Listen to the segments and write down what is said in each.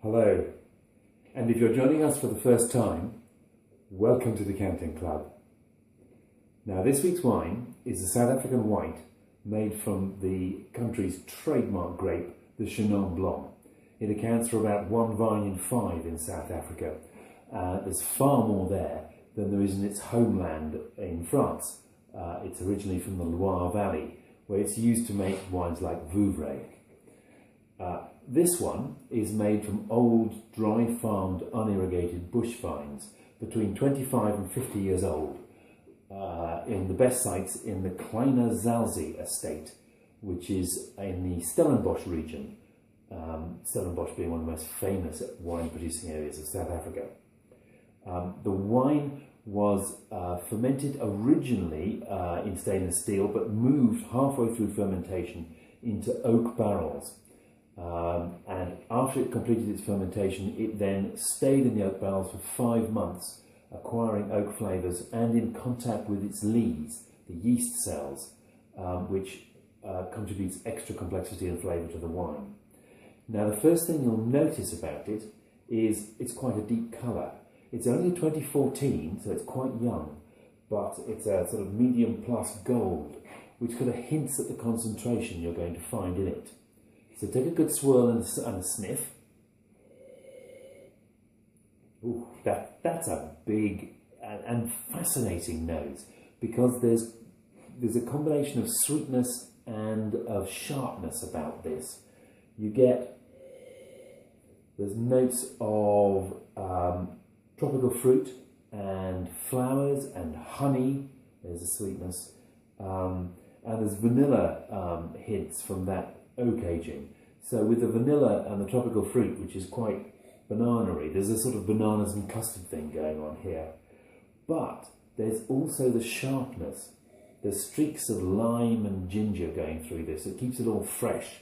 Hello, and if you're joining us for the first time, welcome to the Decanting Club. Now, this week's wine is a South African white made from the country's trademark grape, the Chenin Blanc. It accounts for about 1 vine in 5 in South Africa. There's far more there than there is in its homeland in France. It's originally from the Loire Valley, where it's used to make wines like Vouvray. This one is made from old, dry-farmed, unirrigated bush vines, between 25 and 50 years old, in the best sites in the Kleine Zalze estate, which is in the Stellenbosch region, Stellenbosch being one of the most famous wine-producing areas of South Africa. The wine was fermented originally in stainless steel, but moved halfway through fermentation into oak barrels. And after it completed its fermentation, it then stayed in the oak barrels for 5 months, acquiring oak flavours and in contact with its lees, the yeast cells, which contributes extra complexity and flavour to the wine. Now, the first thing you'll notice about it is it's quite a deep colour. It's only a 2014, so it's quite young, but it's a sort of medium plus gold, which kind of hints at the concentration you're going to find in it. So take a good swirl and a sniff. Ooh, that's a big and fascinating nose, because there's a combination of sweetness and of sharpness about this. There's notes of tropical fruit and flowers and honey. There's a sweetness, and there's vanilla hints from that oak aging. So with the vanilla and the tropical fruit, which is quite banana-y, there's a sort of bananas and custard thing going on here. But there's also the sharpness. There's streaks of lime and ginger going through this. It keeps it all fresh.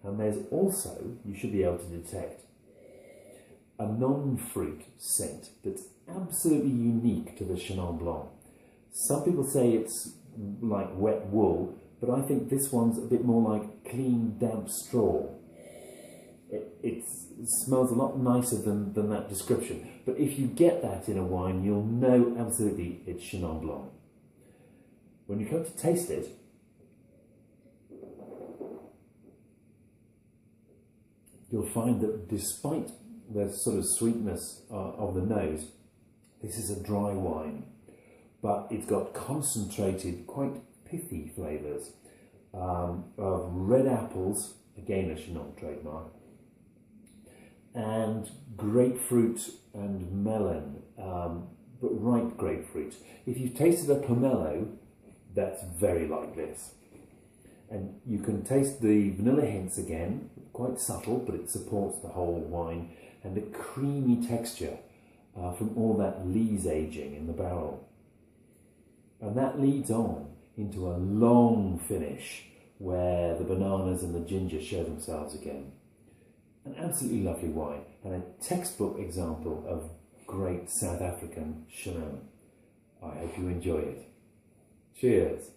And there's also, you should be able to detect, a non-fruit scent that's absolutely unique to the Chenin Blanc. Some people say it's like wet wool, but I think this one's a bit more like clean, damp straw. It smells a lot nicer than that description. But if you get that in a wine, you'll know absolutely it's Chenin Blanc. When you come to taste it, you'll find that despite the sort of sweetness of the nose, this is a dry wine, but it's got concentrated, quite pithy flavours of red apples, again a Chenin trademark, and grapefruit and melon, but ripe grapefruit. If you've tasted a pomelo, that's very like this. And you can taste the vanilla hints again, quite subtle, but it supports the whole wine, and the creamy texture from all that lees aging in the barrel. And that leads on into a long finish where the bananas and the ginger show themselves again. An absolutely lovely wine, and a textbook example of great South African Chenin. I hope you enjoy it. Cheers.